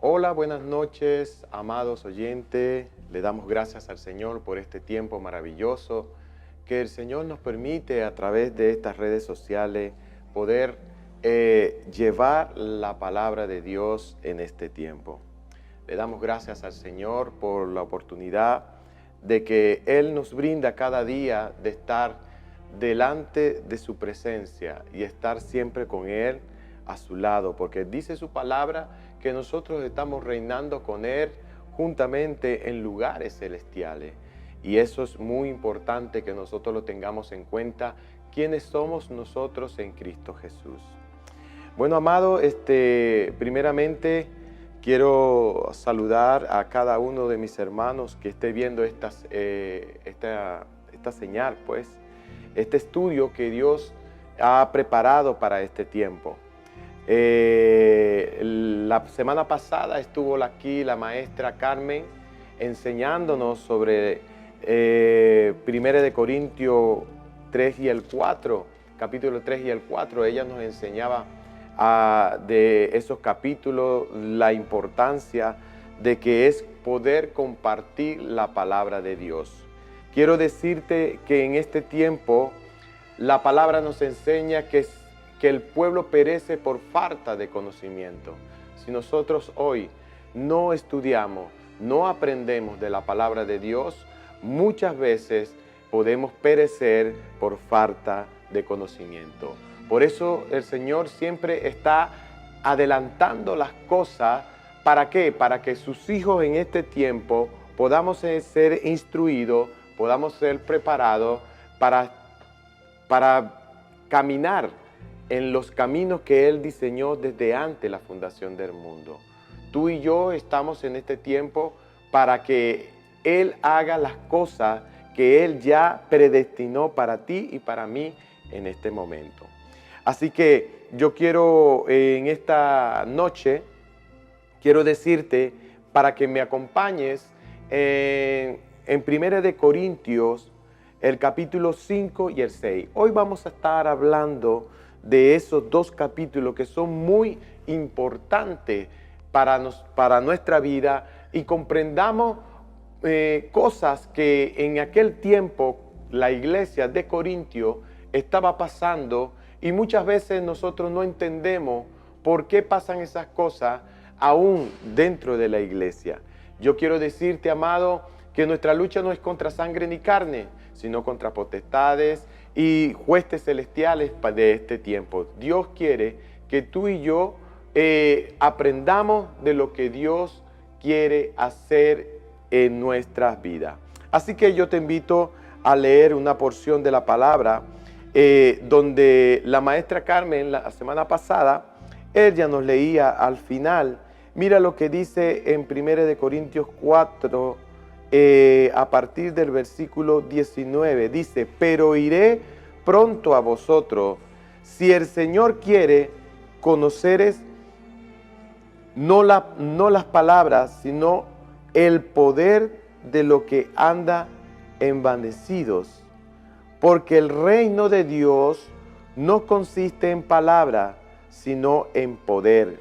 Hola, buenas noches, amados oyentes. Le damos gracias al Señor por este tiempo maravilloso que el Señor nos permite a través de estas redes sociales poder llevar la palabra de Dios en este tiempo. Le damos gracias al Señor por la oportunidad de que Él nos brinda cada día de estar delante de su presencia y estar siempre con Él a su lado, porque dice su palabra que nosotros estamos reinando con Él juntamente en lugares celestiales. Y eso es muy importante que nosotros lo tengamos en cuenta, quiénes somos nosotros en Cristo Jesús. Bueno, amado, primeramente quiero saludar a cada uno de mis hermanos que esté viendo esta señal, pues, este estudio que Dios ha preparado para este tiempo. La semana pasada estuvo aquí la maestra Carmen enseñándonos sobre 1 de Corintios 3 y el 4, capítulo 3 y el 4. Ella nos enseñaba de esos capítulos la importancia de que es poder compartir la palabra de Dios. Quiero decirte que en este tiempo la palabra nos enseña que el pueblo perece por falta de conocimiento. Si nosotros hoy no estudiamos, no aprendemos de la palabra de Dios, muchas veces podemos perecer por falta de conocimiento. Por eso el Señor siempre está adelantando las cosas. ¿Para qué? Para que sus hijos en este tiempo podamos ser instruidos, podamos ser preparados para caminar en los caminos que Él diseñó desde antes la fundación del mundo. Tú y yo estamos en este tiempo para que Él haga las cosas que Él ya predestinó para ti y para mí en este momento. Así que yo quiero en esta noche, quiero decirte para que me acompañes en 1 de Corintios, el capítulo 5 y el 6. Hoy vamos a estar hablando de esos dos capítulos que son muy importantes para nuestra vida y comprendamos cosas que en aquel tiempo la iglesia de Corintio estaba pasando y muchas veces nosotros no entendemos por qué pasan esas cosas aún dentro de la iglesia. Yo quiero decirte, amado, que nuestra lucha no es contra sangre ni carne, sino contra potestades y huestes celestiales de este tiempo. Dios quiere que tú y yo aprendamos de lo que Dios quiere hacer en nuestras vidas. Así que yo te invito a leer una porción de la palabra donde la maestra Carmen la semana pasada, ella nos leía al final. Mira lo que dice en 1 de Corintios 4, a partir del versículo 19. Dice: pero iré pronto a vosotros, si el Señor quiere, conoceres no las palabras, sino el poder de lo que anda envanecidos. Porque el reino de Dios no consiste en palabra, sino en poder.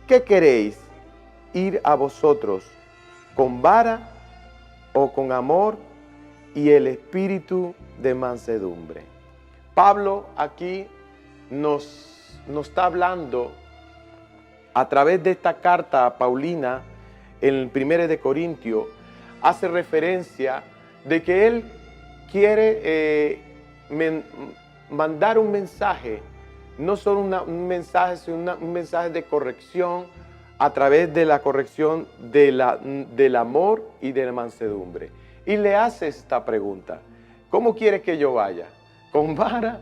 ¿Qué queréis? ¿Ir a vosotros con vara o con amor y el espíritu de mansedumbre? Pablo aquí nos está hablando a través de esta carta a Paulina en 1 de Corintios, hace referencia de que él quiere mandar un mensaje, no solo un mensaje, sino un mensaje de corrección a través de la corrección del amor y de la mansedumbre. Y le hace esta pregunta: ¿cómo quieres que yo vaya? ¿Con vara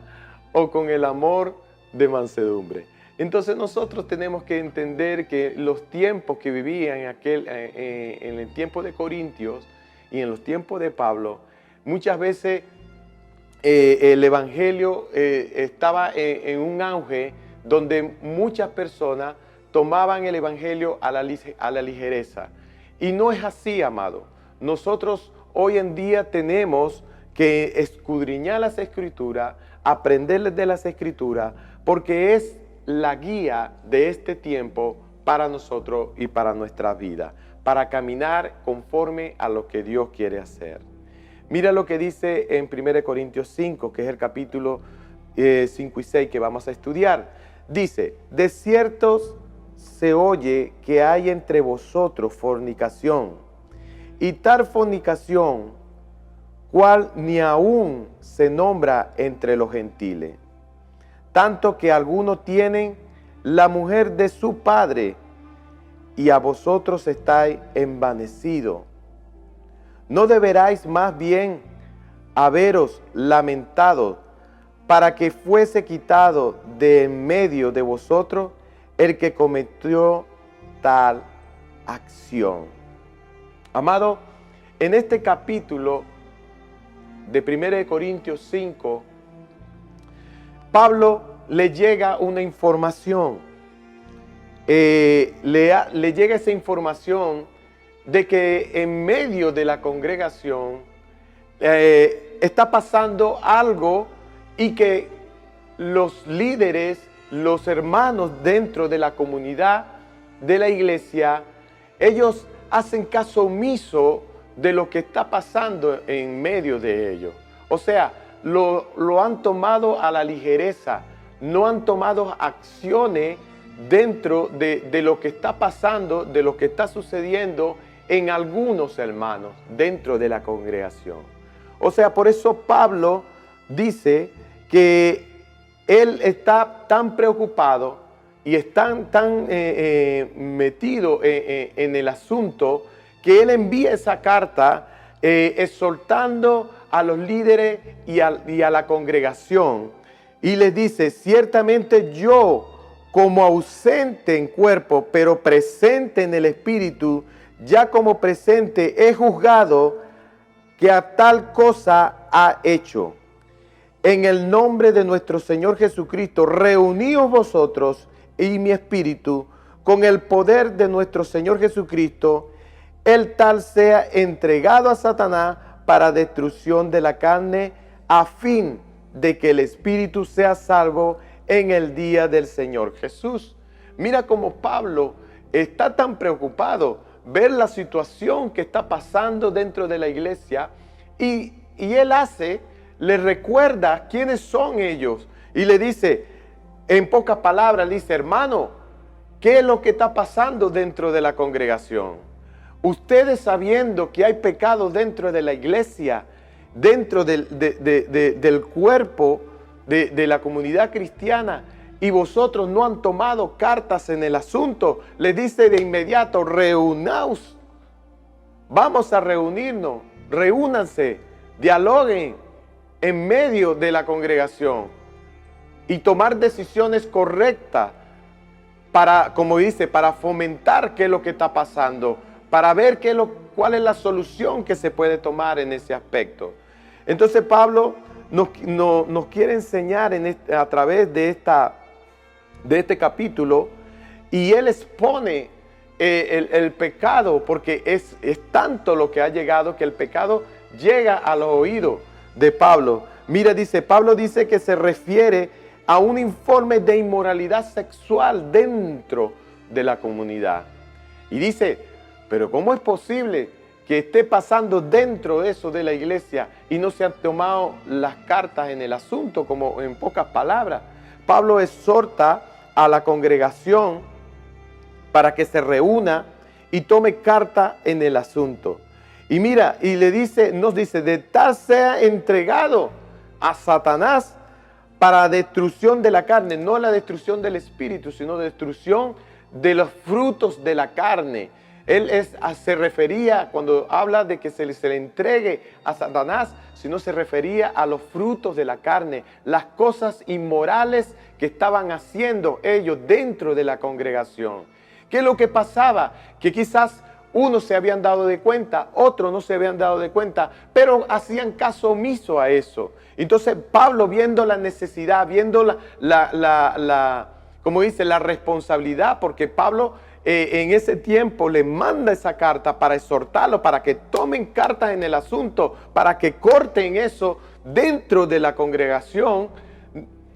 o con el amor de mansedumbre? Entonces nosotros tenemos que entender que los tiempos que vivían en el tiempo de Corintios y en los tiempos de Pablo, muchas veces el evangelio estaba en un auge donde muchas personas tomaban el evangelio a la ligereza. Y no es así, amado. Nosotros hoy en día tenemos que escudriñar las Escrituras, aprenderles de las Escrituras, porque es la guía de este tiempo para nosotros y para nuestra vida, para caminar conforme a lo que Dios quiere hacer. Mira lo que dice en 1 Corintios 5, que es el capítulo 5 y 6 que vamos a estudiar. Dice, de cierto se oye que hay entre vosotros fornicación, y tal fornicación, cual ni aún se nombra entre los gentiles, tanto que algunos tienen la mujer de su padre, y a vosotros estáis envanecidos. ¿No deberáis más bien haberos lamentado para que fuese quitado de en medio de vosotros el que cometió tal acción? Amado, en este capítulo de 1 Corintios 5, Pablo le llega una información. Le llega esa información de que en medio de la congregación está pasando algo y que los líderes, los hermanos dentro de la comunidad de la iglesia, ellos hacen caso omiso de lo que está pasando en medio de ellos. O sea, lo han tomado a la ligereza, no han tomado acciones dentro de lo que está pasando, de lo que está sucediendo en algunos hermanos dentro de la congregación. O sea, por eso Pablo dice que él está tan preocupado y está tan metido en el asunto que él envía esa carta exhortando a los líderes y a la congregación, y les dice, ciertamente yo, como ausente en cuerpo, pero presente en el espíritu, ya como presente he juzgado que a tal cosa ha hecho. En el nombre de nuestro Señor Jesucristo, reuníos vosotros y mi espíritu con el poder de nuestro Señor Jesucristo, el tal sea entregado a Satanás para destrucción de la carne, a fin de que el espíritu sea salvo en el día del Señor Jesús. Mira cómo Pablo está tan preocupado ver la situación que está pasando dentro de la iglesia y él le recuerda quiénes son ellos y le dice, en pocas palabras, le dice, hermano, ¿qué es lo que está pasando dentro de la congregación? Ustedes sabiendo que hay pecado dentro de la iglesia, dentro del cuerpo de la comunidad cristiana, y vosotros no han tomado cartas en el asunto, les dice de inmediato, reunaos, vamos a reunirnos, reúnanse, dialoguen en medio de la congregación y tomar decisiones correctas para, como dice, para fomentar qué es lo que está pasando, para ver cuál es la solución que se puede tomar en ese aspecto. Entonces Pablo nos quiere enseñar a través de este capítulo, y él expone el pecado, porque es tanto lo que ha llegado que el pecado llega a los oídos de Pablo. Mira, Pablo dice que se refiere a un informe de inmoralidad sexual dentro de la comunidad. Y dice, pero ¿cómo es posible que esté pasando dentro de eso de la iglesia y no se han tomado las cartas en el asunto? Como en pocas palabras, Pablo exhorta a la congregación para que se reúna y tome carta en el asunto. Y mira, y nos dice, de tal sea entregado a Satanás para destrucción de la carne, no la destrucción del espíritu, sino destrucción de los frutos de la carne. Él se refería, cuando habla de que se le entregue a Satanás, sino se refería a los frutos de la carne, las cosas inmorales que estaban haciendo ellos dentro de la congregación. ¿Qué es lo que pasaba? Que quizás unos se habían dado de cuenta, otros no se habían dado de cuenta, pero hacían caso omiso a eso. Entonces Pablo, viendo la necesidad, viendo como dice, la responsabilidad, porque Pablo en ese tiempo le manda esa carta para exhortarlo, para que tomen cartas en el asunto, para que corten eso dentro de la congregación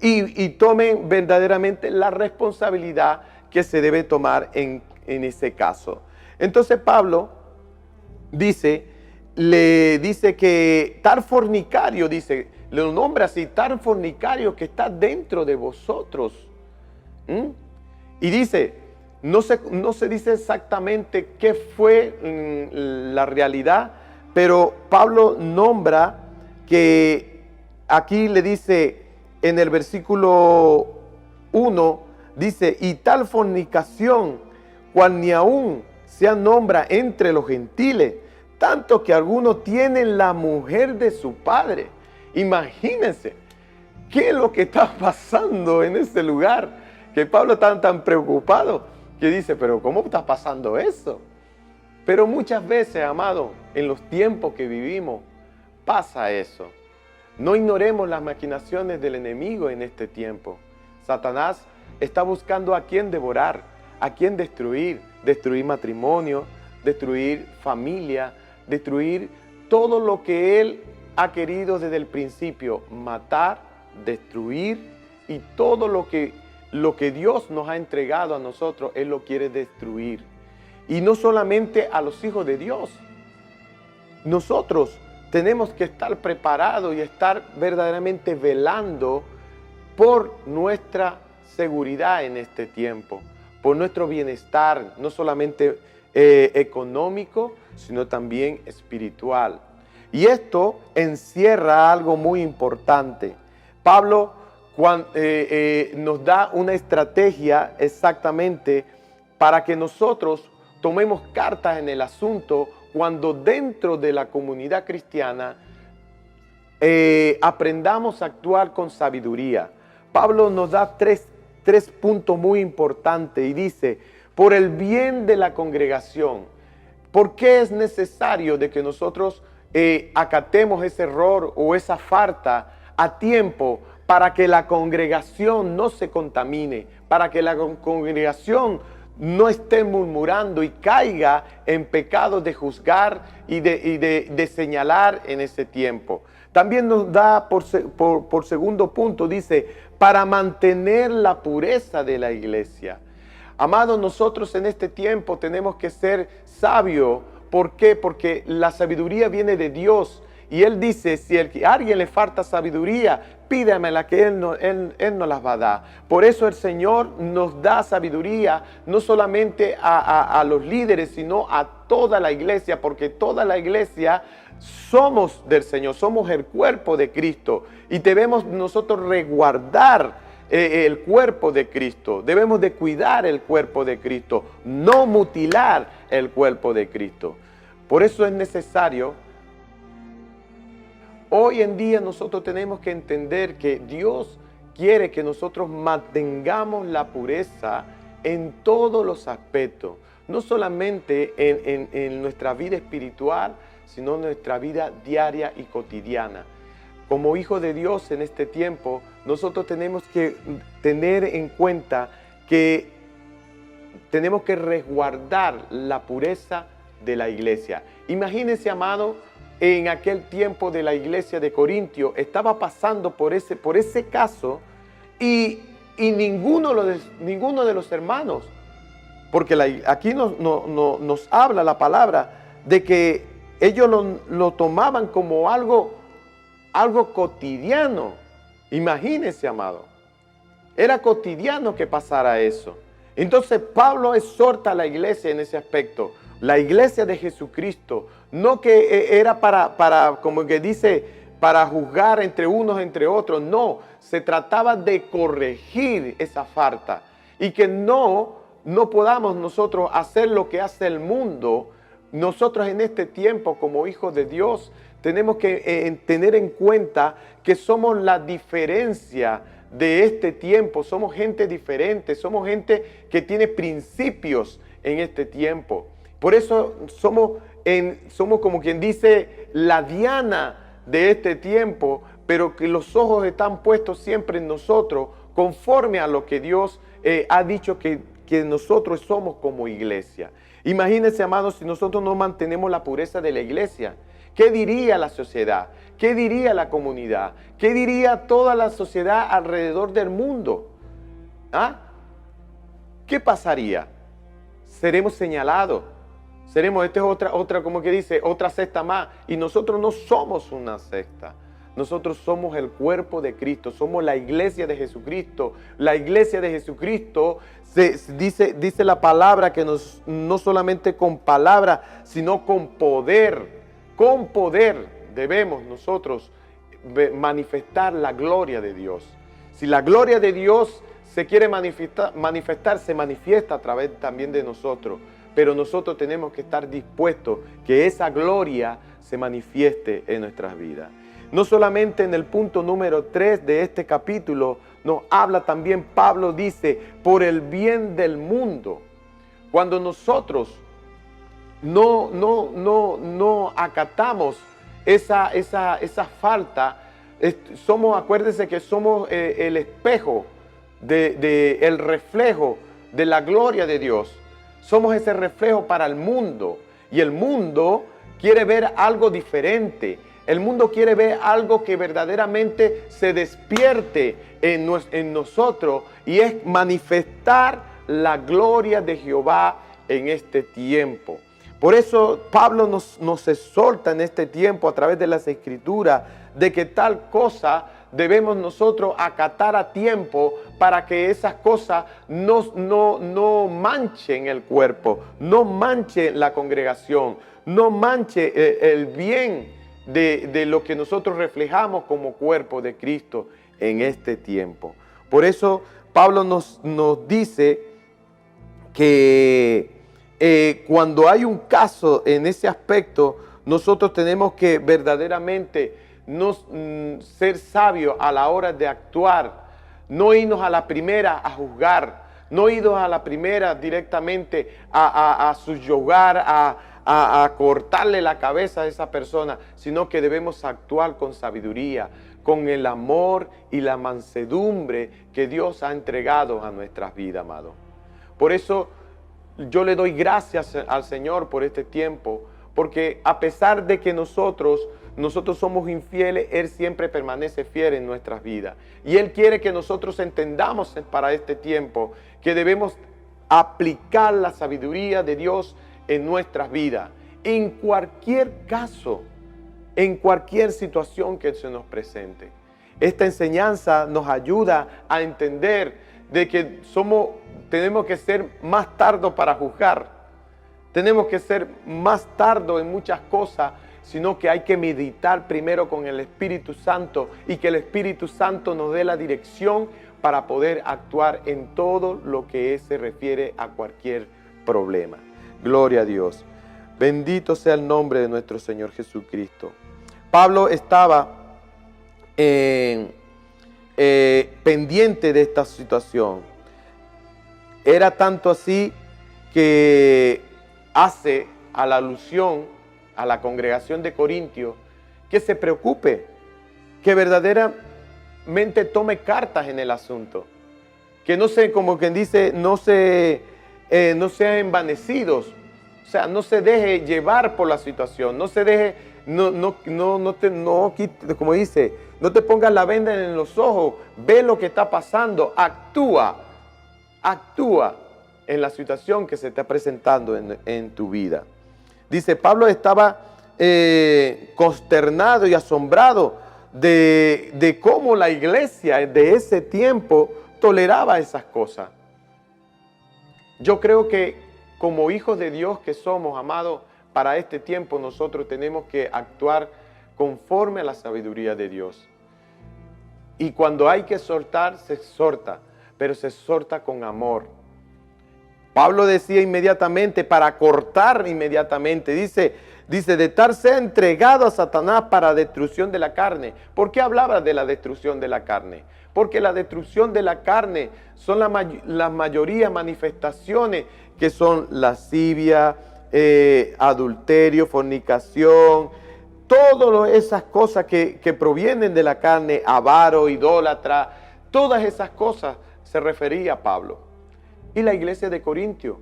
y tomen verdaderamente la responsabilidad que se debe tomar en ese caso. Entonces Pablo le dice que tal fornicario, le nombra así, tal fornicario que está dentro de vosotros. Y dice, no se dice exactamente qué fue la realidad, pero Pablo nombra que aquí le dice en el versículo 1, dice, y tal fornicación, cual ni aún se nombra entre los gentiles, tanto que algunos tienen la mujer de su padre. Imagínense, ¿qué es lo que está pasando en ese lugar? Que Pablo está tan preocupado que dice, pero ¿cómo está pasando eso? Pero muchas veces, amado, en los tiempos que vivimos, pasa eso. No ignoremos las maquinaciones del enemigo en este tiempo. Satanás está buscando a quién devorar, a quién destruir matrimonio, destruir familia, destruir todo lo que él ha querido desde el principio, matar, destruir, y todo lo que Dios nos ha entregado a nosotros, él lo quiere destruir. Y no solamente a los hijos de Dios. Nosotros tenemos que estar preparados y estar verdaderamente velando por nuestra seguridad en este tiempo, por nuestro bienestar, no solamente económico, sino también espiritual. Y esto encierra algo muy importante. Pablo nos da una estrategia exactamente para que nosotros tomemos cartas en el asunto cuando dentro de la comunidad cristiana aprendamos a actuar con sabiduría. Pablo nos da tres puntos muy importantes y dice, por el bien de la congregación, ¿por qué es necesario de que nosotros acatemos ese error o esa falta a tiempo para que la congregación no se contamine, para que la congregación no esté murmurando y caiga en pecado de juzgar y de señalar en ese tiempo? También nos da por segundo punto, dice, para mantener la pureza de la iglesia. Amados, nosotros en este tiempo tenemos que ser sabios. ¿Por qué? Porque la sabiduría viene de Dios. Y Él dice, si a alguien le falta sabiduría, pídamela que Él no las va a dar. Por eso el Señor nos da sabiduría, no solamente a los líderes, sino a toda la iglesia, porque toda la iglesia somos del Señor, somos el cuerpo de Cristo. Y debemos nosotros resguardar el cuerpo de Cristo. Debemos de cuidar el cuerpo de Cristo, no mutilar el cuerpo de Cristo. Por eso es necesario. Hoy en día nosotros tenemos que entender que Dios quiere que nosotros mantengamos la pureza en todos los aspectos, no solamente en nuestra vida espiritual, sino en nuestra vida diaria y cotidiana. Como hijos de Dios en este tiempo, nosotros tenemos que tener en cuenta que tenemos que resguardar la pureza de la iglesia. Imagínense, amado, en aquel tiempo de la iglesia de Corintio, estaba pasando por ese caso y ninguno de los hermanos, porque aquí nos habla la palabra de que ellos lo tomaban como algo cotidiano. Imagínense, amado, era cotidiano que pasara eso. Entonces Pablo exhorta a la iglesia en ese aspecto. La iglesia de Jesucristo, no que era para como que dice, para juzgar entre unos entre otros. No, se trataba de corregir esa falta y que no podamos nosotros hacer lo que hace el mundo. Nosotros en este tiempo, como hijos de Dios, tenemos que tener en cuenta que somos la diferencia de este tiempo. Somos gente diferente, somos gente que tiene principios en este tiempo. Por eso somos como quien dice la diana de este tiempo, pero que los ojos están puestos siempre en nosotros, conforme a lo que Dios ha dicho que nosotros somos como iglesia. Imagínense, amados, si nosotros no mantenemos la pureza de la iglesia, ¿qué diría la sociedad? ¿Qué diría la comunidad? ¿Qué diría toda la sociedad alrededor del mundo? ¿Ah? ¿qué pasaría? Seremos señalados. Esta es otra, como que dice, otra secta más. Y nosotros no somos una secta. Nosotros somos el cuerpo de Cristo, somos la iglesia de Jesucristo. La iglesia de Jesucristo, dice la palabra que no solamente con palabra, sino con poder. Con poder debemos nosotros manifestar la gloria de Dios. Si la gloria de Dios se quiere manifestar, se manifiesta a través también de nosotros. Pero nosotros tenemos que estar dispuestos que esa gloria se manifieste en nuestras vidas. No solamente en el punto número 3 de este capítulo, nos habla también, Pablo dice, por el bien del mundo. Cuando nosotros no acatamos esa falta, acuérdense que somos el espejo, el reflejo de la gloria de Dios. Somos ese reflejo para el mundo. Y el mundo quiere ver algo diferente. El mundo quiere ver algo que verdaderamente se despierte en nosotros, y es manifestar la gloria de Jehová en este tiempo. Por eso Pablo nos exhorta en este tiempo a través de las Escrituras de que tal cosa debemos nosotros acatar a tiempo para que esas cosas no manchen el cuerpo, no manchen la congregación, no manche el bien de lo que nosotros reflejamos como cuerpo de Cristo en este tiempo. Por eso Pablo nos dice que cuando hay un caso en ese aspecto, nosotros tenemos que verdaderamente ser sabios a la hora de actuar, no irnos a la primera a juzgar, no irnos a la primera directamente a subyugar, a cortarle la cabeza a esa persona, sino que debemos actuar con sabiduría, con el amor y la mansedumbre que Dios ha entregado a nuestras vidas, amado. Por eso yo le doy gracias al Señor por este tiempo, porque a pesar de que nosotros somos infieles, Él siempre permanece fiel en nuestras vidas. Y Él quiere que nosotros entendamos para este tiempo que debemos aplicar la sabiduría de Dios en nuestras vidas, en cualquier caso, en cualquier situación que se nos presente. Esta enseñanza nos ayuda a entender de que tenemos que ser más tardos para juzgar, tenemos que ser más tardos en muchas cosas, sino que hay que meditar primero con el Espíritu Santo y que el Espíritu Santo nos dé la dirección para poder actuar en todo lo que se refiere a cualquier problema. Gloria a Dios. Bendito sea el nombre de nuestro Señor Jesucristo. Pablo estaba pendiente de esta situación. Era tanto así que hace a la alusión a la congregación de Corintios que se preocupe, que verdaderamente tome cartas en el asunto, que no se, como quien dice, no sean envanecidos, o sea, no se deje llevar por la situación, no se deje, como dice, no te pongas la venda en los ojos, ve lo que está pasando, actúa en la situación que se está presentando en tu vida. Dice, Pablo estaba consternado y asombrado de cómo la iglesia de ese tiempo toleraba esas cosas. Yo creo que como hijos de Dios que somos, amados, para este tiempo nosotros tenemos que actuar conforme a la sabiduría de Dios. Y cuando hay que exhortar, se exhorta, pero se exhorta con amor. Pablo decía inmediatamente, para cortar inmediatamente, dice, de estarse entregado a Satanás para destrucción de la carne. ¿Por qué hablaba de la destrucción de la carne? Porque la destrucción de la carne son la mayoría manifestaciones que son lascivia, adulterio, fornicación, todas esas cosas que provienen de la carne, avaro, idólatra, todas esas cosas se refería a Pablo. Y la iglesia de Corintio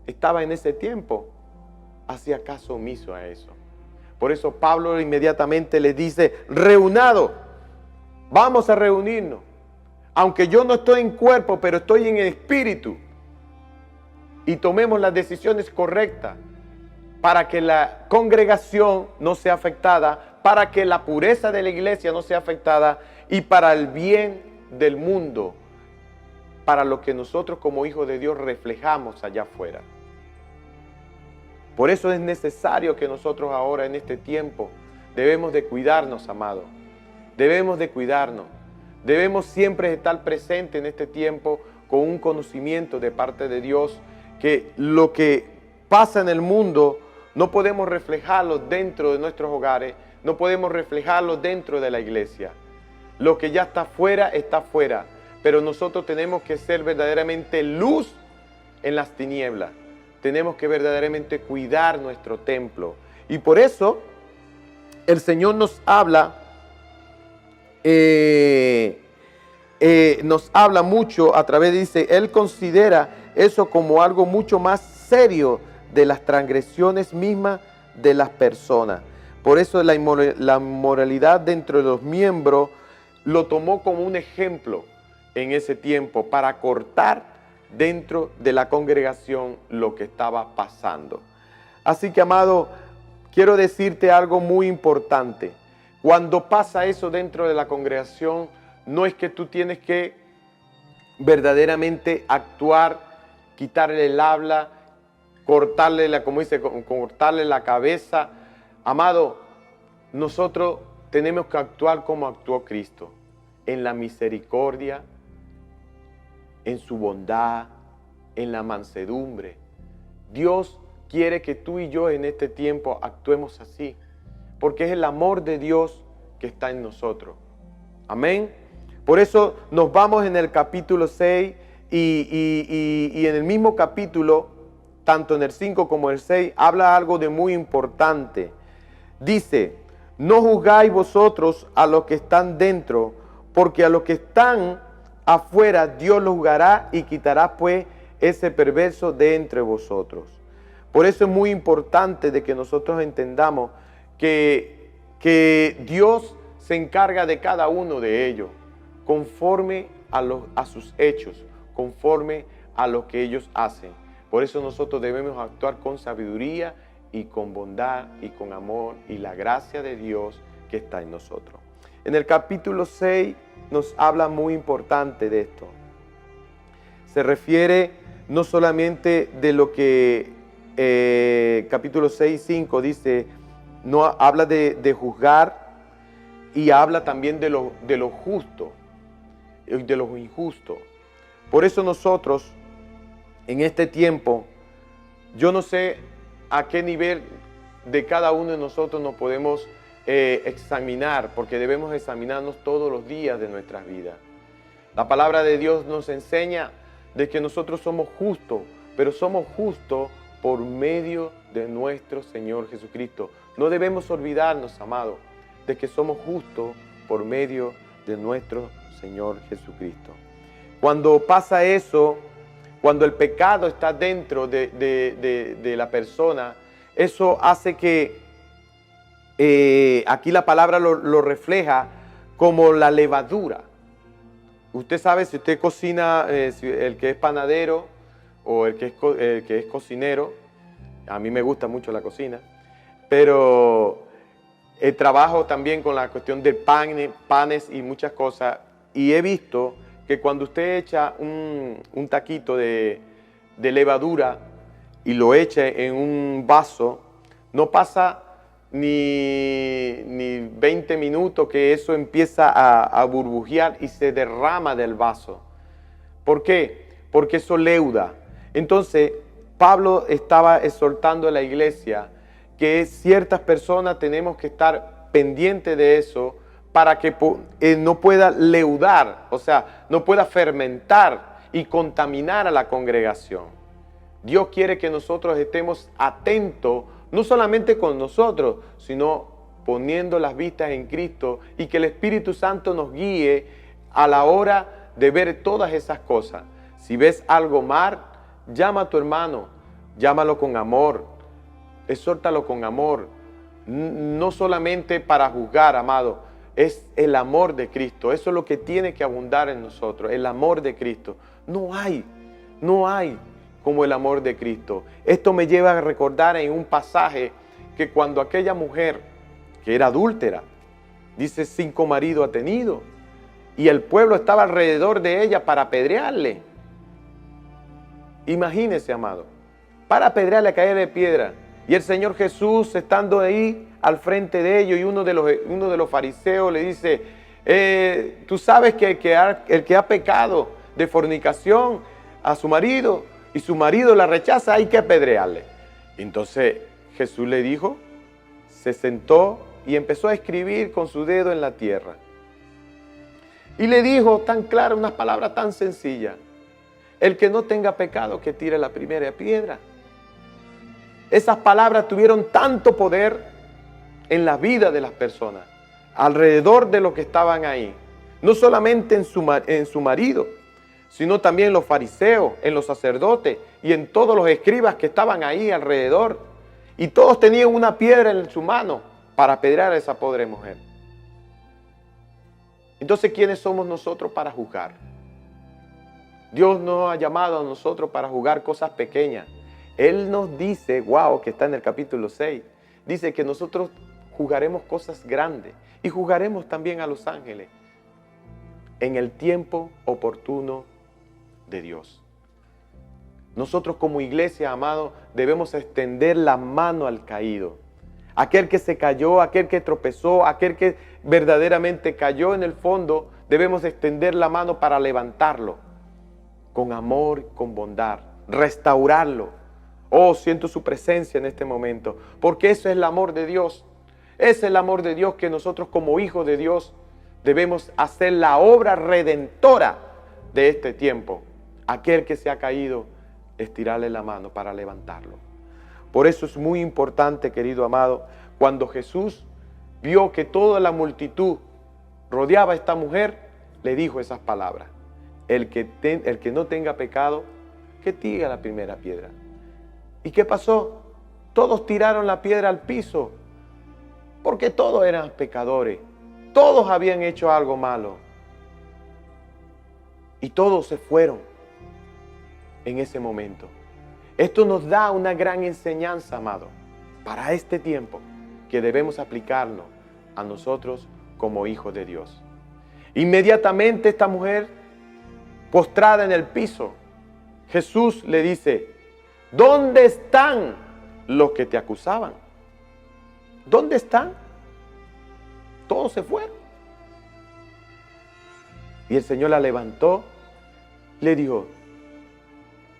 estaba en ese tiempo, hacía caso omiso a eso. Por eso Pablo inmediatamente le dice, reunado, vamos a reunirnos. Aunque yo no estoy en cuerpo, pero estoy en espíritu. y tomemos las decisiones correctas para que la congregación no sea afectada, para que la pureza de la iglesia no sea afectada y para el bien del mundo, para lo que nosotros como hijos de Dios reflejamos allá afuera. Por eso es necesario que nosotros ahora en este tiempo debemos de cuidarnos, amado. Debemos de cuidarnos. Debemos siempre estar presentes en este tiempo con un conocimiento de parte de Dios que lo que pasa en el mundo no podemos reflejarlo dentro de nuestros hogares, no podemos reflejarlo dentro de la iglesia. Lo que ya está fuera, está fuera. Pero nosotros tenemos que ser verdaderamente luz en las tinieblas. Tenemos que verdaderamente cuidar nuestro templo. Y por eso el Señor nos habla mucho a través, dice, Él considera eso como algo mucho más serio de las transgresiones mismas de las personas. Por eso la inmoralidad dentro de los miembros lo tomó como un ejemplo en ese tiempo para cortar dentro de la congregación lo que estaba pasando. Así que, amado, quiero decirte algo muy importante. Cuando pasa eso dentro de la congregación, no es que tú tienes que verdaderamente actuar, quitarle el habla, cortarle la cabeza. Amado, nosotros tenemos que actuar como actuó Cristo, en la misericordia, en su bondad, en la mansedumbre. Dios quiere que tú y yo en este tiempo actuemos así, porque es el amor de Dios que está en nosotros. Amén. Por eso nos vamos en el capítulo 6 y en el mismo capítulo, tanto en el 5 como en el 6, habla algo de muy importante. Dice, no juzgáis vosotros a los que están dentro, porque a los que están afuera Dios los juzgará y quitará pues ese perverso de entre vosotros. Por eso es muy importante de que nosotros entendamos que Dios se encarga de cada uno de ellos, conforme a sus hechos, conforme a lo que ellos hacen. Por eso nosotros debemos actuar con sabiduría y con bondad y con amor y la gracia de Dios que está en nosotros. En el capítulo 6 nos habla muy importante de esto. Se refiere no solamente de lo que capítulo 6 y 5 dice, no habla de juzgar y habla también de lo justo y de lo injusto. Por eso nosotros en este tiempo, yo no sé a qué nivel de cada uno de nosotros nos podemos examinar, porque debemos examinarnos todos los días de nuestras vidas. La palabra de Dios nos enseña de que nosotros somos justos, pero somos justos por medio de nuestro Señor Jesucristo. No debemos olvidarnos, amados, de que somos justos por medio de nuestro Señor Jesucristo. Cuando pasa eso, cuando el pecado está dentro de la persona, eso hace que aquí la palabra lo refleja como la levadura. Usted sabe, si usted cocina, el que es panadero o el que es cocinero, a mí me gusta mucho la cocina, pero trabajo también con la cuestión de panes y muchas cosas, y he visto que cuando usted echa un taquito de levadura y lo echa en un vaso, no pasa ni 20 minutos que eso empieza a burbujear y se derrama del vaso. ¿Por qué? Porque eso leuda. Entonces, Pablo estaba exhortando a la iglesia que ciertas personas tenemos que estar pendientes de eso para que no pueda leudar, o sea, no pueda fermentar y contaminar a la congregación. Dios quiere que nosotros estemos atentos, no solamente con nosotros, sino poniendo las vistas en Cristo y que el Espíritu Santo nos guíe a la hora de ver todas esas cosas. Si ves algo mal, llama a tu hermano, llámalo con amor, exhórtalo con amor, no solamente para juzgar, amado, es el amor de Cristo. Eso es lo que tiene que abundar en nosotros, el amor de Cristo. No hay como el amor de Cristo. Esto me lleva a recordar en un pasaje que cuando aquella mujer, que era adúltera, dice 5 maridos ha tenido, y el pueblo estaba alrededor de ella para apedrearle. Imagínese, amado, para apedrearle, a caer de piedra. Y el Señor Jesús, estando ahí al frente de ellos, y uno de los fariseos le dice, tú sabes que el que ha pecado de fornicación a su marido, y su marido la rechaza, hay que apedrearle. Entonces Jesús le dijo, se sentó y empezó a escribir con su dedo en la tierra. Y le dijo tan claro, unas palabras tan sencillas: el que no tenga pecado, que tire la primera piedra. Esas palabras tuvieron tanto poder en la vida de las personas, alrededor de los que estaban ahí. No solamente en su marido, sino también en los fariseos, en los sacerdotes y en todos los escribas que estaban ahí alrededor. Y todos tenían una piedra en su mano para apedrear a esa pobre mujer. Entonces, ¿quiénes somos nosotros para juzgar? Dios nos ha llamado a nosotros para juzgar cosas pequeñas. Él nos dice, wow, que está en el capítulo 6, dice que nosotros juzgaremos cosas grandes y juzgaremos también a los ángeles en el tiempo oportuno de Dios. Nosotros como iglesia, amado, debemos extender la mano al caído. Aquel que se cayó, aquel que tropezó, aquel que verdaderamente cayó en el fondo, debemos extender la mano para levantarlo con amor, con bondad, restaurarlo. Oh, siento su presencia en este momento, porque eso es el amor de Dios. Es el amor de Dios que nosotros como hijos de Dios debemos hacer la obra redentora de este tiempo. Aquel que se ha caído, estirarle la mano para levantarlo. Por eso es muy importante, querido amado, cuando Jesús vio que toda la multitud rodeaba a esta mujer, le dijo esas palabras: el que no tenga pecado, que tire la primera piedra. ¿Y qué pasó? Todos tiraron la piedra al piso, porque todos eran pecadores, todos habían hecho algo malo, y todos se fueron en ese momento. Esto nos da una gran enseñanza, amado, para este tiempo, que debemos aplicarnos a nosotros como hijos de Dios. Inmediatamente esta mujer, postrada en el piso, Jesús le dice: ¿dónde están los que te acusaban? ¿Dónde están? Todos se fueron. Y el Señor la levantó, le dijo: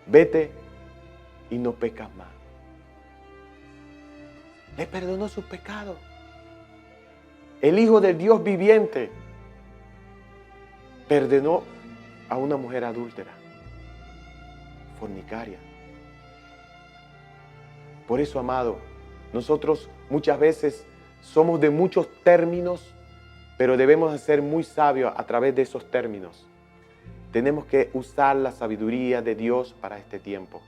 vete y no pecas más. Le perdonó sus pecados. El Hijo del Dios viviente perdonó a una mujer adúltera, fornicaria. Por eso, amado, nosotros muchas veces somos de muchos términos, pero debemos de ser muy sabios a través de esos términos. Tenemos que usar la sabiduría de Dios para este tiempo.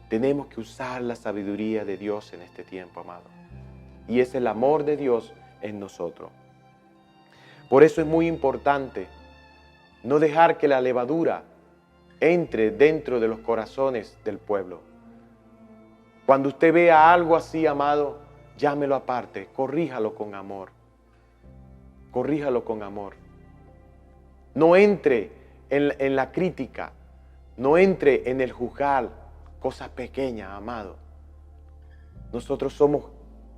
Tenemos que usar la sabiduría de Dios en este tiempo, amado. Y es el amor de Dios en nosotros. Por eso es muy importante no dejar que la levadura entre dentro de los corazones del pueblo. Cuando usted vea algo así, amado, llámelo aparte, corríjalo con amor. Corríjalo con amor. No entre en la crítica, no entre en el juzgar cosas pequeñas, amado. Nosotros somos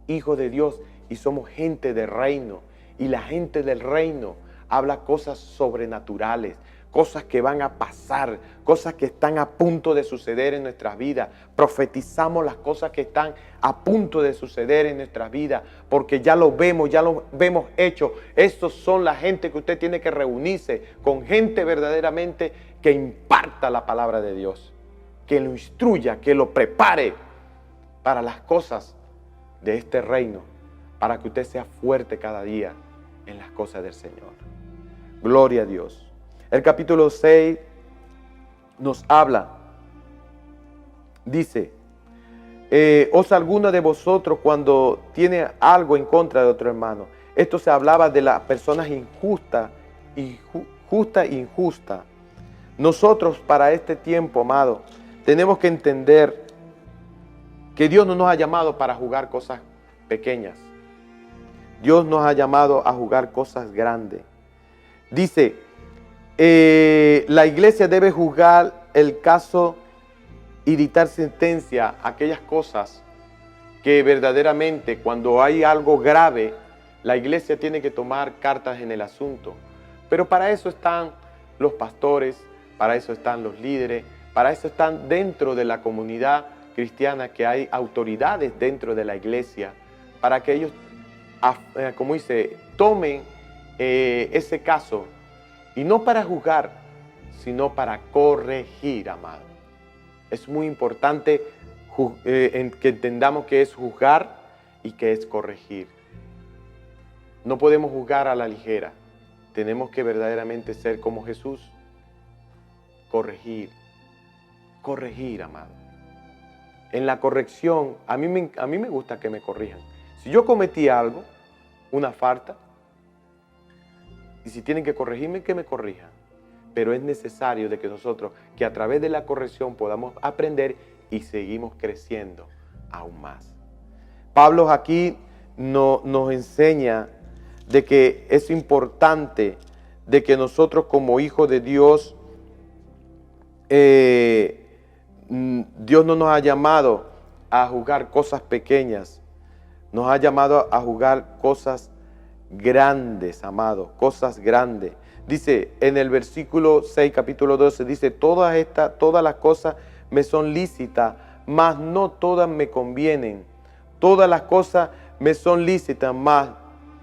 hijos de Dios y somos gente del reino. Y la gente del reino habla cosas sobrenaturales, cosas que van a pasar, cosas que están a punto de suceder en nuestras vidas. Profetizamos las cosas que están a punto de suceder en nuestras vidas, porque ya lo vemos hecho. Estos son la gente que usted tiene que reunirse con, gente verdaderamente que imparta la palabra de Dios, que lo instruya, que lo prepare para las cosas de este reino, para que usted sea fuerte cada día en las cosas del Señor. Gloria a Dios. El capítulo 6 nos habla, dice: ¿os alguno de vosotros cuando tiene algo en contra de otro hermano? Esto se hablaba de las personas injustas, justa e injusta. Nosotros para este tiempo, amado, tenemos que entender que Dios no nos ha llamado para jugar cosas pequeñas. Dios nos ha llamado a jugar cosas grandes. Dice, la iglesia debe juzgar el caso y dictar sentencia a aquellas cosas que verdaderamente cuando hay algo grave, la iglesia tiene que tomar cartas en el asunto. Pero para eso están los pastores, para eso están los líderes, para eso están dentro de la comunidad cristiana, que hay autoridades dentro de la iglesia, para que ellos, como dice, tomen ese caso, y no para juzgar, sino para corregir, amado. Es muy importante que entendamos que es juzgar y que es corregir. No podemos juzgar a la ligera. Tenemos que verdaderamente ser como Jesús. Corregir, amado. En la corrección, a mí me gusta que me corrijan. Si yo cometí algo, una falta, y si tienen que corregirme, que me corrijan. Pero es necesario de que nosotros, que a través de la corrección podamos aprender y seguimos creciendo aún más. Pablo aquí nos enseña de que es importante de que nosotros como hijos de Dios, Dios no nos ha llamado a juzgar cosas pequeñas, nos ha llamado a juzgar cosas grandes, amado, cosas grandes. Dice en el versículo 6, capítulo 12, dice, todas las cosas me son lícitas, mas no todas me convienen. Todas las cosas me son lícitas, mas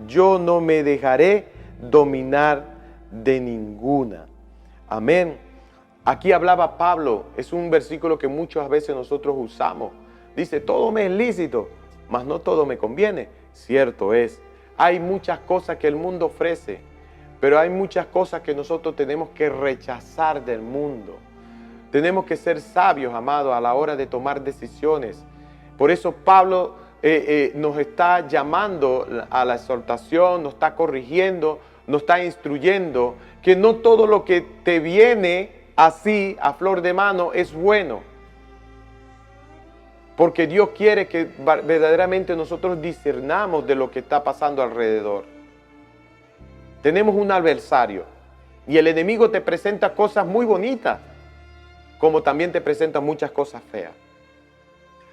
yo no me dejaré dominar de ninguna. Amén. Aquí hablaba Pablo, es un versículo que muchas veces nosotros usamos. Dice, todo me es lícito, mas no todo me conviene. Cierto es. Hay muchas cosas que el mundo ofrece, pero hay muchas cosas que nosotros tenemos que rechazar del mundo. Tenemos que ser sabios, amados, a la hora de tomar decisiones. Por eso Pablo nos está llamando a la exhortación, nos está corrigiendo, nos está instruyendo, que no todo lo que te viene así, a flor de mano, es bueno. Porque Dios quiere que verdaderamente nosotros discernamos de lo que está pasando alrededor. Tenemos un adversario y el enemigo te presenta cosas muy bonitas, como también te presenta muchas cosas feas.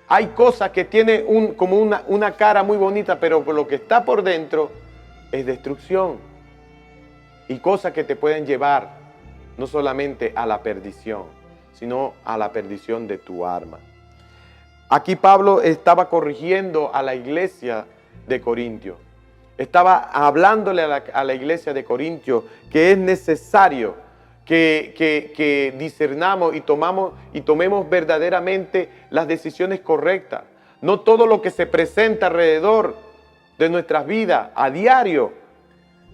Hay cosas que tienen como una cara muy bonita, pero lo que está por dentro es destrucción. Y cosas que te pueden llevar no solamente a la perdición, sino a la perdición de tu alma. Aquí Pablo estaba corrigiendo a la iglesia de Corintio. Estaba hablándole a la iglesia de Corintio que es necesario que discernamos y tomemos verdaderamente las decisiones correctas. No todo lo que se presenta alrededor de nuestras vidas a diario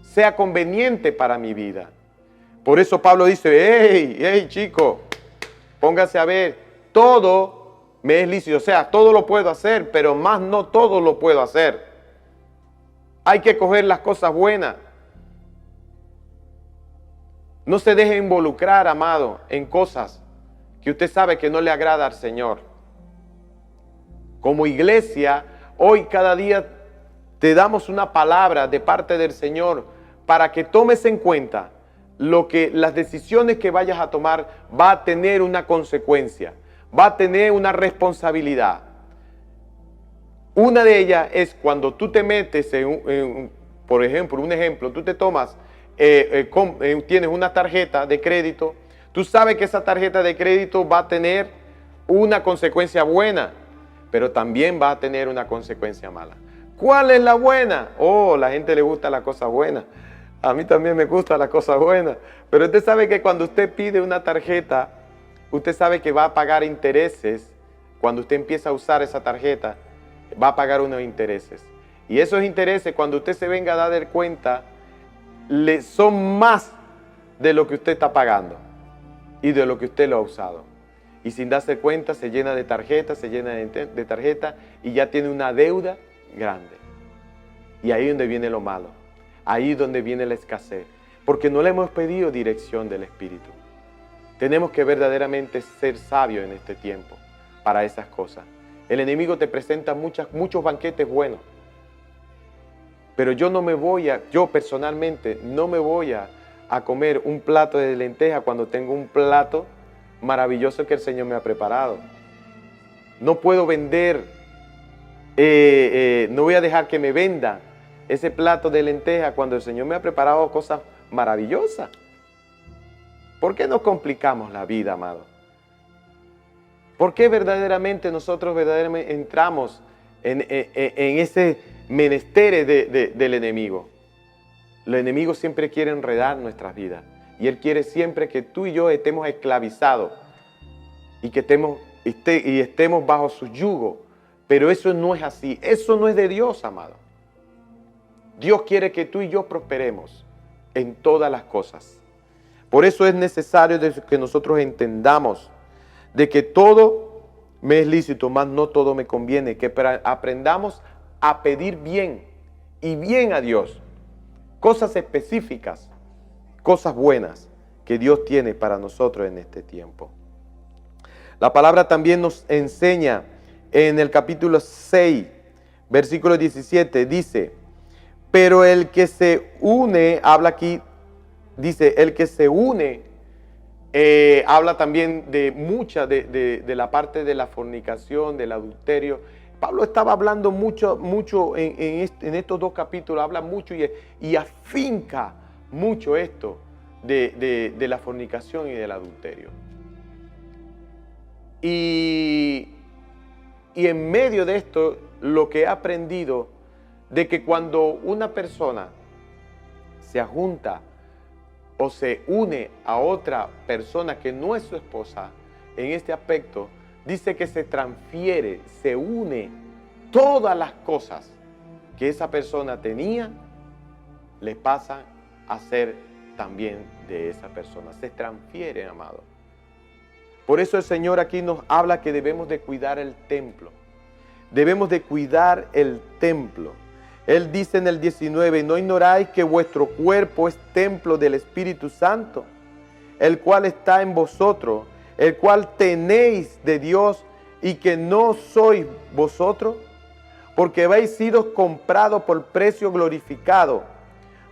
sea conveniente para mi vida. Por eso Pablo dice, hey chico, póngase a ver, todo me es lícito, o sea, todo lo puedo hacer, pero más no todo lo puedo hacer. Hay que coger las cosas buenas. No se deje involucrar, amado, en cosas que usted sabe que no le agrada al Señor. Como iglesia, hoy cada día te damos una palabra de parte del Señor para que tomes en cuenta las decisiones que vayas a tomar va a tener una consecuencia, va a tener una responsabilidad. Una de ellas es cuando tú te metes por ejemplo, tú te tomas, tienes una tarjeta de crédito, tú sabes que esa tarjeta de crédito va a tener una consecuencia buena, pero también va a tener una consecuencia mala. ¿Cuál es la buena? La gente le gusta la cosa buena. A mí también me gusta la cosa buena. Pero usted sabe que cuando usted pide una tarjeta, usted sabe que va a pagar intereses. Cuando usted empieza a usar esa tarjeta, va a pagar unos intereses. Y esos intereses, cuando usted se venga a dar cuenta, son más de lo que usted está pagando y de lo que usted lo ha usado. Y sin darse cuenta, se llena de tarjetas, y ya tiene una deuda grande. Y ahí es donde viene lo malo. Ahí es donde viene la escasez. Porque no le hemos pedido dirección del Espíritu. Tenemos que verdaderamente ser sabios en este tiempo para esas cosas. El enemigo te presenta muchos banquetes buenos, pero yo personalmente no me voy a comer un plato de lenteja cuando tengo un plato maravilloso que el Señor me ha preparado. No puedo vender, no voy a dejar que me vendan ese plato de lenteja cuando el Señor me ha preparado cosas maravillosas. ¿Por qué nos complicamos la vida, amado? ¿Por qué nosotros verdaderamente entramos en ese menester del enemigo? El enemigo siempre quiere enredar nuestras vidas y él quiere siempre que tú y yo estemos esclavizados y que estemos bajo su yugo. Pero eso no es así, eso no es de Dios, amado. Dios quiere que tú y yo prosperemos en todas las cosas. Por eso es necesario que nosotros entendamos de que todo me es lícito, mas no todo me conviene, que aprendamos a pedir bien y bien a Dios, cosas específicas, cosas buenas que Dios tiene para nosotros en este tiempo. La palabra también nos enseña en el capítulo 6, versículo 17, dice, pero el que se une, habla aquí, dice, el que se une, habla también de la parte de la fornicación, del adulterio. Pablo estaba hablando mucho en estos dos capítulos, habla mucho y afinca mucho esto de la fornicación y del adulterio. Y en medio de esto, lo que he aprendido, de que cuando una persona se junta o se une a otra persona que no es su esposa, en este aspecto, dice que se transfiere, se une todas las cosas que esa persona tenía, le pasan a ser también de esa persona. Se transfiere, amado. Por eso el Señor aquí nos habla que debemos de cuidar el templo. Debemos de cuidar el templo. Él dice en el 19, ¿no ignoráis que vuestro cuerpo es templo del Espíritu Santo, el cual está en vosotros, el cual tenéis de Dios y que no sois vosotros? Porque habéis sido comprados por precio glorificado,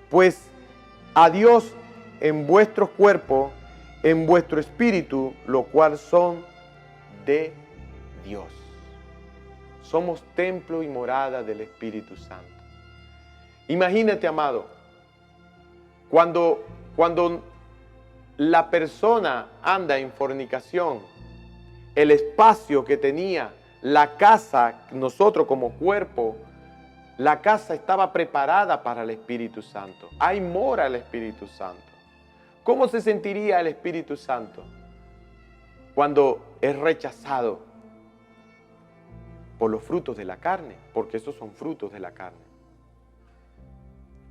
pues a Dios en vuestro cuerpo, en vuestro espíritu, lo cual son de Dios. Somos templo y morada del Espíritu Santo. Imagínate, amado, cuando la persona anda en fornicación, el espacio que tenía la casa, nosotros como cuerpo, la casa estaba preparada para el Espíritu Santo. Ahí mora el Espíritu Santo. ¿Cómo se sentiría el Espíritu Santo cuando es rechazado por los frutos de la carne? Porque esos son frutos de la carne.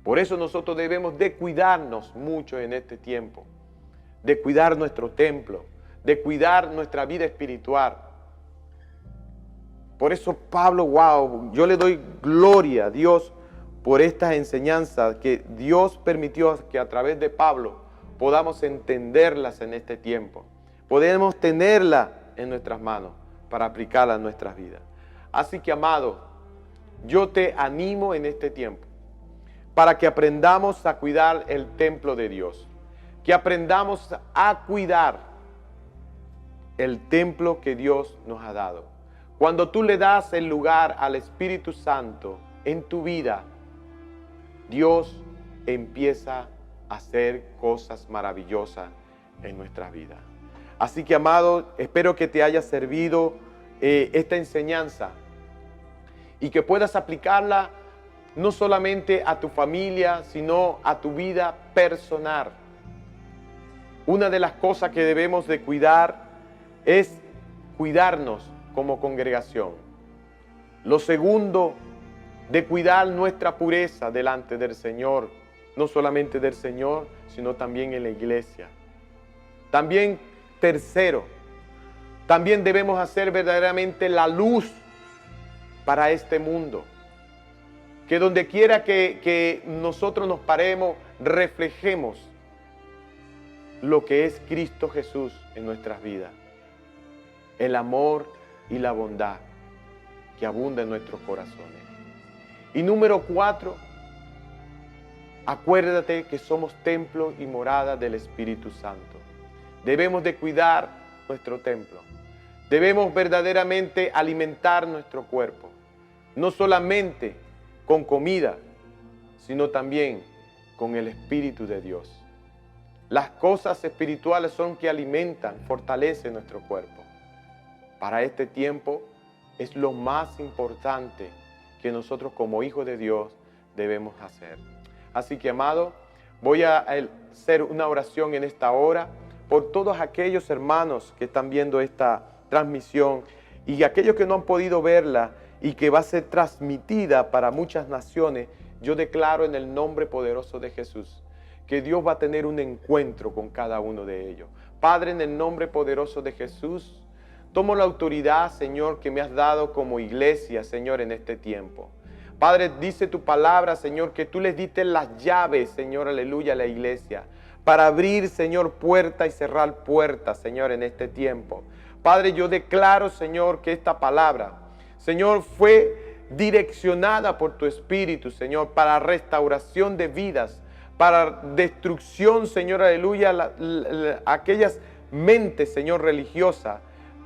Por eso nosotros debemos de cuidarnos mucho en este tiempo, de cuidar nuestro templo, de cuidar nuestra vida espiritual. Por eso Pablo, wow, yo le doy gloria a Dios por estas enseñanzas que Dios permitió que a través de Pablo podamos entenderlas en este tiempo. Podemos tenerlas en nuestras manos para aplicarlas a nuestras vidas. Así que, amado, yo te animo en este tiempo para que aprendamos a cuidar el templo de Dios, que aprendamos a cuidar el templo que Dios nos ha dado. Cuando tú le das el lugar al Espíritu Santo en tu vida, Dios empieza a hacer cosas maravillosas en nuestras vidas. Así que, amado, espero que te haya servido esta enseñanza y que puedas aplicarla no solamente a tu familia, sino a tu vida personal. Una de las cosas que debemos de cuidar es cuidarnos como congregación. Lo segundo, de cuidar nuestra pureza delante del Señor, no solamente del Señor, sino también en la iglesia. También, tercero, también debemos hacer verdaderamente la luz para este mundo. Que donde quiera que nosotros nos paremos, reflejemos lo que es Cristo Jesús en nuestras vidas. El amor y la bondad que abunda en nuestros corazones. Y número 4, acuérdate que somos templo y morada del Espíritu Santo. Debemos de cuidar nuestro templo. Debemos verdaderamente alimentar nuestro cuerpo. No solamente con comida, sino también con el Espíritu de Dios. Las cosas espirituales son que alimentan, fortalecen nuestro cuerpo. Para este tiempo es lo más importante que nosotros como hijos de Dios debemos hacer. Así que, amado, voy a hacer una oración en esta hora por todos aquellos hermanos que están viendo esta transmisión y aquellos que no han podido verla y que va a ser transmitida para muchas naciones. Yo declaro en el nombre poderoso de Jesús que Dios va a tener un encuentro con cada uno de ellos. Padre, en el nombre poderoso de Jesús, tomo la autoridad, Señor, que me has dado como iglesia, Señor, en este tiempo. Padre, dice tu palabra, Señor, que tú les diste las llaves, Señor, aleluya, a la iglesia, para abrir, Señor, puertas y cerrar puertas, Señor, en este tiempo. Padre, yo declaro, Señor, que esta palabra, Señor, fue direccionada por tu Espíritu, Señor, para restauración de vidas, para destrucción, Señor, aleluya, aquellas mentes, Señor, religiosas,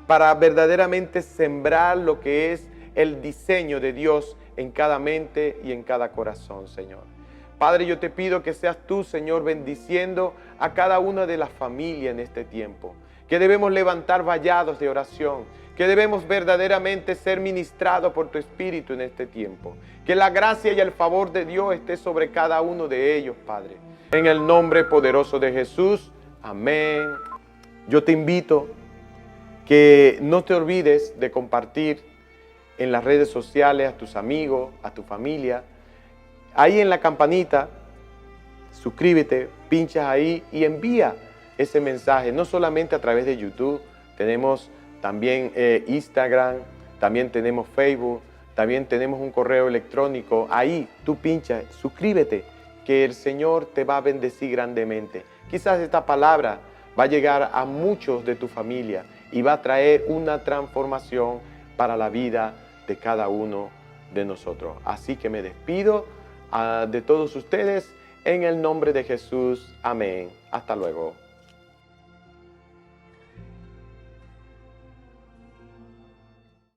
para verdaderamente sembrar lo que es el diseño de Dios en cada mente y en cada corazón, Señor. Padre, yo te pido que seas tú, Señor, bendiciendo a cada una de las familias en este tiempo, que debemos levantar vallados de oración, que debemos verdaderamente ser ministrados por tu Espíritu en este tiempo. Que la gracia y el favor de Dios esté sobre cada uno de ellos, Padre. En el nombre poderoso de Jesús, amén. Yo te invito que no te olvides de compartir en las redes sociales a tus amigos, a tu familia. Ahí en la campanita, suscríbete, pinchas ahí y envía ese mensaje, no solamente a través de YouTube, tenemos también Instagram, también tenemos Facebook, también tenemos un correo electrónico. Ahí tú pinchas, suscríbete, que el Señor te va a bendecir grandemente. Quizás esta palabra va a llegar a muchos de tu familia y va a traer una transformación para la vida de cada uno de nosotros. Así que me despido de todos ustedes en el nombre de Jesús. Amén. Hasta luego.